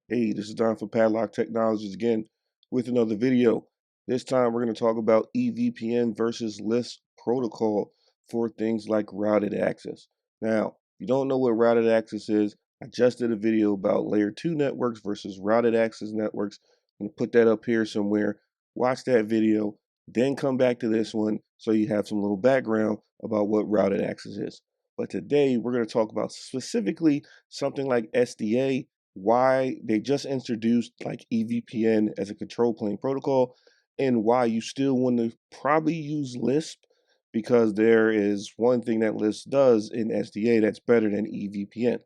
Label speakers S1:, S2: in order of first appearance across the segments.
S1: Hey, this is Don from Padlock Technologies again with another video. This time we're going to talk about EVPN versus LISP protocol for things like routed access. Now, if you don't know what routed access is, I just did a video about layer 2 networks versus routed access networks. I'm going to put that up here somewhere. Watch that video, then come back to this one so you have some little background about what routed access is. But today we're going to talk about specifically something like SDA, why they just introduced like EVPN as a control plane protocol, and why you still want to probably use LISP, because there is one thing that LISP does in SDA that's better than EVPN.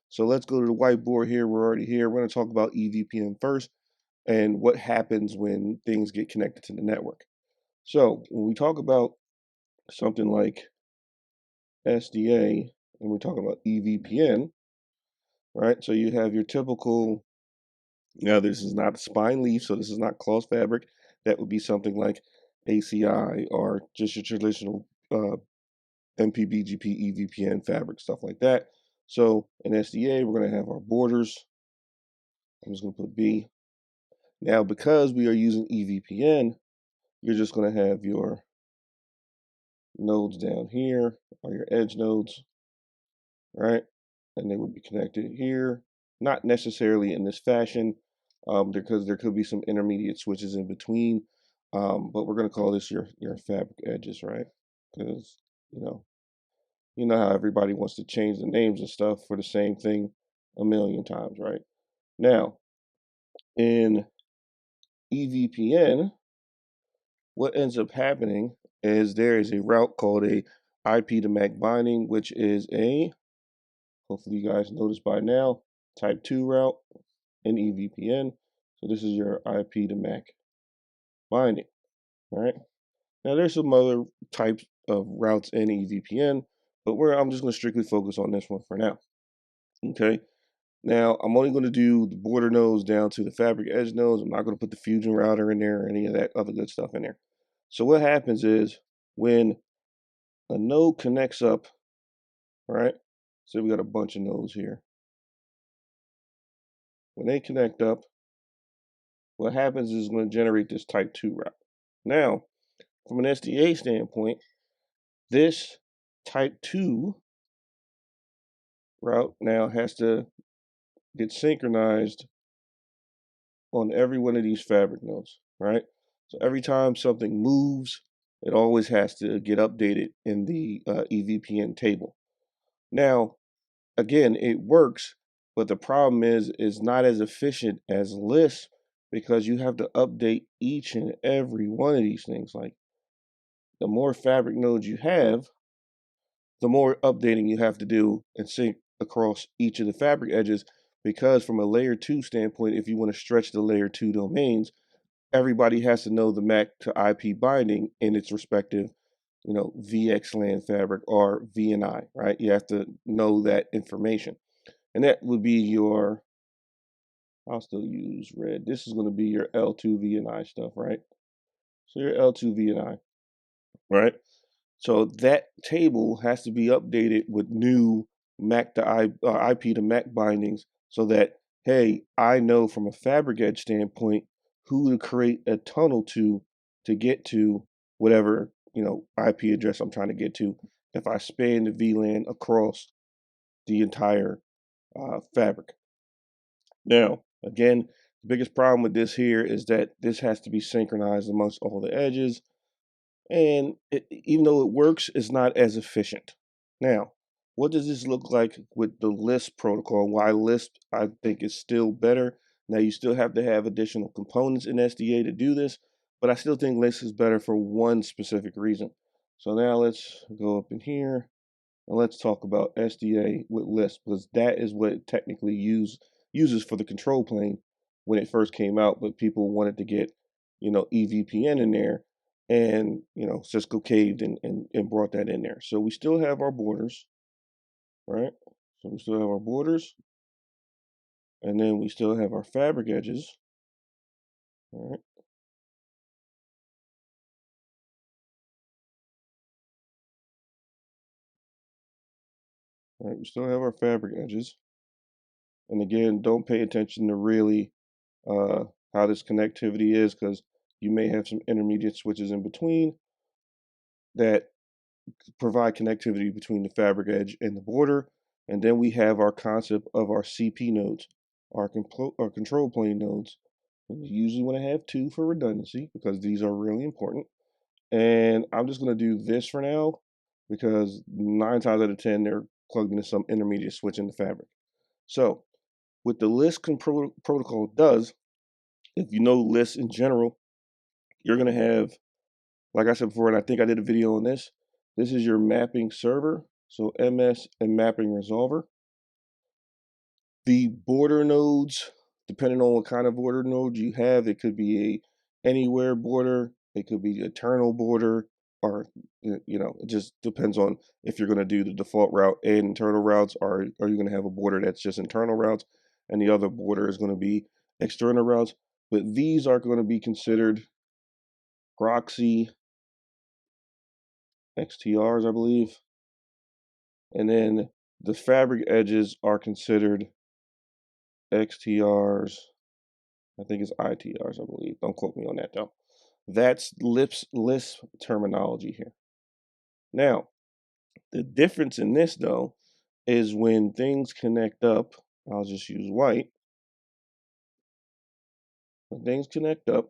S1: So let's go to the whiteboard here. We're already here. We're going to talk about EVPN first and what happens when things get connected to the network. So when we talk about something like SDA and we're talking about EVPN, right? So you have your typical. Now, this is not spine leaf, so this is not cloth fabric. That would be something like ACI or just your traditional MPBGP, EVPN fabric, stuff like that. So in SDA, we're going to have our borders. I'm just going to put B. Now, because we are using EVPN, you're just going to have your nodes down here, or your edge nodes, right? And they would be connected here, not necessarily in this fashion, because there could be some intermediate switches in between. But we're going to call this your fabric edges, right? Because you know how everybody wants to change the names and stuff for the same thing a million times, right? Now, in EVPN, what ends up happening is there is a route called a IP to MAC binding, which is hopefully you guys noticed by now, type 2 route in EVPN. So this is your IP to MAC binding, all right? Now there's some other types of routes in EVPN, but I'm just going to strictly focus on this one for now, okay? Now I'm only going to do the border nodes down to the fabric edge nodes. I'm not going to put the fusion router in there or any of that other good stuff in there. So what happens is when a node connects up, right? So we got a bunch of nodes here. When they connect up, what happens is it's going to generate this type 2 route. Now, from an SDA standpoint, this type 2 route now has to get synchronized on every one of these fabric nodes, right? So every time something moves, it always has to get updated in the EVPN table. Now, again, it works, but the problem is not as efficient as LISP, because you have to update each and every one of these things. Like, the more fabric nodes you have, the more updating you have to do and sync across each of the fabric edges, because from a layer 2 standpoint, if you want to stretch the layer 2 domains, everybody has to know the MAC to IP binding in its respective, VXLAN fabric or VNI, right? You have to know that information. And that would be I'll still use red. This is going to be your L2 VNI stuff, right? So your L2 VNI, right? So that table has to be updated with new MAC to IP to MAC bindings, so that, hey, I know from a fabric edge standpoint who to create a tunnel to get to whatever IP address I'm trying to get to if I span the VLAN across the entire fabric. Now, again, the biggest problem with this here is that this has to be synchronized amongst all the edges, and even though it works, it's not as efficient. Now, what does this look like with the LISP protocol? Why LISP, I think, is still better. Now, you still have to have additional components in SDA to do this, but I still think LISP is better for one specific reason. So now let's go up in here and let's talk about SDA with LISP, because that is what it technically uses for the control plane when it first came out, but people wanted to get, EVPN in there, and Cisco caved and brought that in there. So we still have our borders, right? So we still have our borders, and then we still have our fabric edges, all right? All right, we still have our fabric edges, And again, don't pay attention to really how this connectivity is, because you may have some intermediate switches in between that provide connectivity between the fabric edge and the border. And then we have our concept of our CP nodes, our control plane nodes. And you usually want to have two for redundancy because these are really important. And I'm just going to do this for now because 9 times out of 10, they're plugged into some intermediate switch in the fabric. So what the LISP protocol does, if you know LISP in general, you're going to have, like I said before, and I think I did a video on this, this is your mapping server, so MS and mapping resolver. The border nodes, depending on what kind of border node you have, it could be a anywhere border, it could be eternal border, or it just depends on if you're going to do the default route and internal routes, or are you going to have a border that's just internal routes, and the other border is going to be external routes. But these are going to be considered proxy XTRs, I believe. And then the fabric edges are considered XTRs. I think it's ITRs, I believe. Don't quote me on that though. That's LISP terminology here. Now, the difference in this though is when things connect up, I'll just use white. When things connect up,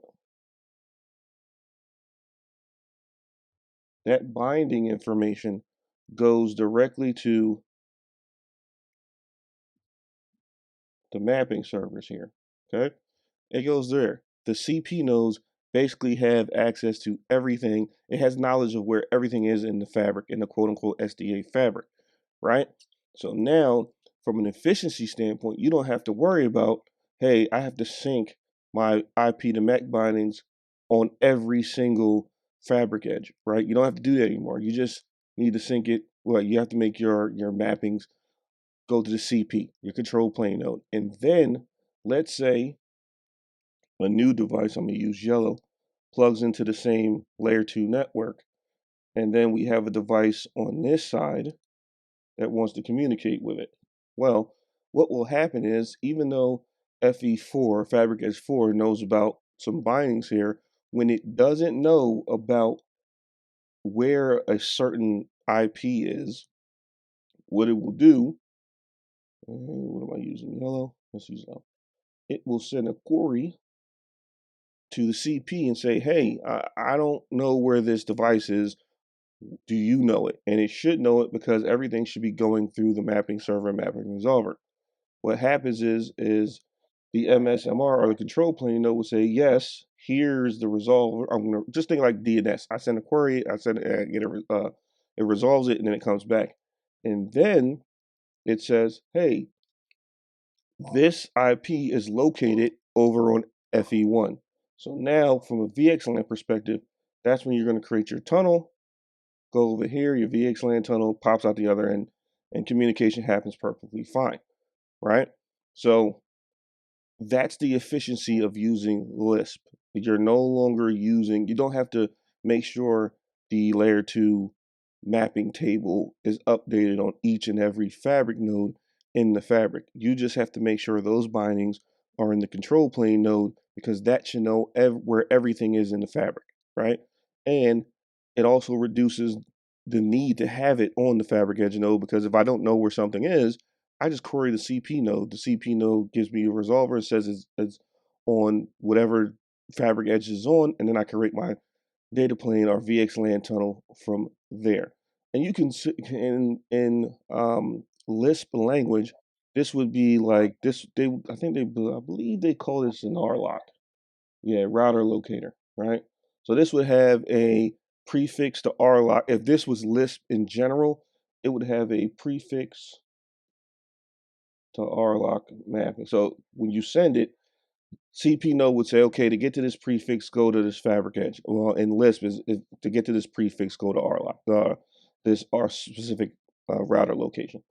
S1: that binding information goes directly to the mapping servers here. Okay? It goes there. The CP nodes basically have access to everything. It has knowledge of where everything is in the fabric, in the quote unquote SDA fabric, right? So now, from an efficiency standpoint, you don't have to worry about, hey, I have to sync my IP to MAC bindings on every single fabric edge, right? You don't have to do that anymore. You just need to sync it. Well, you have to make your mappings go to the CP, your control plane node. And then let's say a new device, I'm going to use yellow, plugs into the same layer 2 network. And then we have a device on this side that wants to communicate with it. Well, what will happen is, even though FE4, Fabric Edge 4, knows about some bindings here, when it doesn't know about where a certain IP is, what it will do, what am I using? Yellow? Let's use yellow. It will send a query to the CP and say, hey, I don't know where this device is. Do you know it? And it should know it because everything should be going through the mapping server and mapping resolver. What happens is the MSMR or the control plane node will say, yes, here's the resolver. I'm gonna just think like DNS. I send a query, I send it, it resolves it, and then it comes back. And then it says, hey, this IP is located over on FE1. So now, from a VXLAN perspective, that's when you're going to create your tunnel, go over here, your VXLAN tunnel pops out the other end, and communication happens perfectly fine, right? So that's the efficiency of using LISP. You're no longer using, you don't have to make sure the layer 2 mapping table is updated on each and every fabric node in the fabric. You just have to make sure those bindings are in the control plane node, because that should know where everything is in the fabric, right? And it also reduces the need to have it on the fabric edge node, because if I don't know where something is, I just query the CP node. The CP node gives me a resolver and says it's on whatever fabric edge is on, and then I create my data plane or VXLAN tunnel from there. And you can in Lisp language, this would be like this. I believe they call this an RLOC. Yeah, router locator, right? So this would have a prefix to RLOC. If this was Lisp in general, it would have a prefix to RLOC mapping. So when you send it, CP node would say, okay, to get to this prefix, go to this fabric edge. Well, in Lisp, is to get to this prefix, go to RLOC, this R specific router location.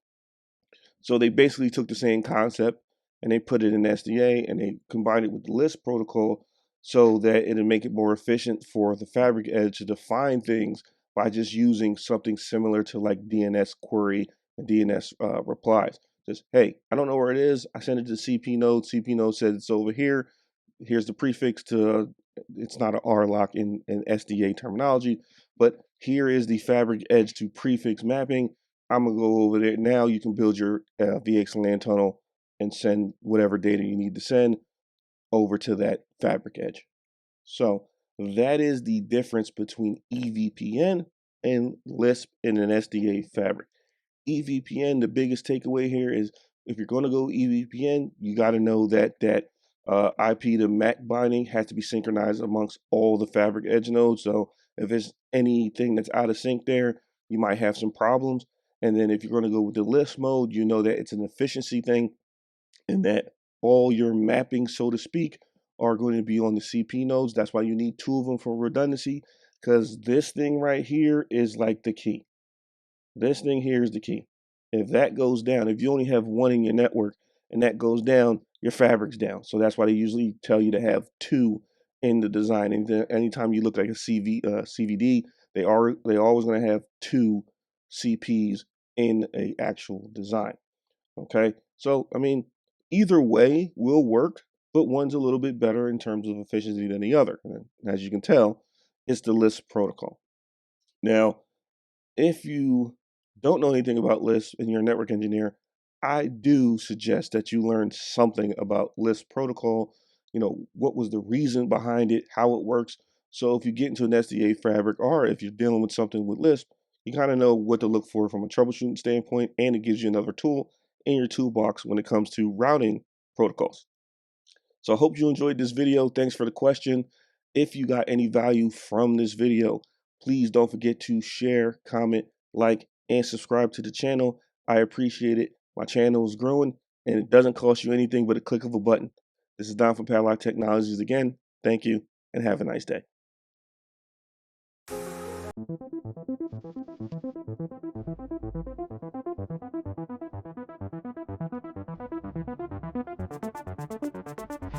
S1: So they basically took the same concept and they put it in SDA and they combined it with the LISP protocol so that it'll make it more efficient for the fabric edge to define things by just using something similar to like DNS query and DNS replies. Just, hey, I don't know where it is. I send it to CP node. CP node says it's over here. Here's the prefix to, it's not an R lock in SDA terminology, but here is the fabric edge to prefix mapping. I'm gonna go over there. Now you can build your VXLAN tunnel and send whatever data you need to send over to that fabric edge. So that is the difference between EVPN and LISP in an SDA fabric. EVPN, the biggest takeaway here is if you're going to go EVPN, you got to know that IP to MAC binding has to be synchronized amongst all the fabric edge nodes. So if there's anything that's out of sync there, you might have some problems. And then if you're going to go with the LISP mode, you know that it's an efficiency thing and that all your mapping, so to speak, are going to be on the CP nodes. That's why you need two of them for redundancy, because this thing right here is like the key. This thing here is the key. If that goes down, if you only have one in your network and that goes down, your fabric's down. So that's why they usually tell you to have two in the design. And then anytime you look like a CVD, they always going to have two CPs in a actual design. Okay, so I mean, either way will work, but one's a little bit better in terms of efficiency than the other. And as you can tell, it's the LISP protocol. Now, if you don't know anything about LISP and you're a network engineer, I do suggest that you learn something about LISP protocol. You know, what was the reason behind it, how it works. So if you get into an SDA fabric or if you're dealing with something with LISP, you kind of know what to look for from a troubleshooting standpoint, and it gives you another tool in your toolbox when it comes to routing protocols. So I hope you enjoyed this video. Thanks for the question. If you got any value from this video, please don't forget to share, comment, like, and subscribe to the channel. I appreciate it. My channel is growing and it doesn't cost you anything but a click of a button. This is Don from Padlock Technologies again. Thank you and have a nice day.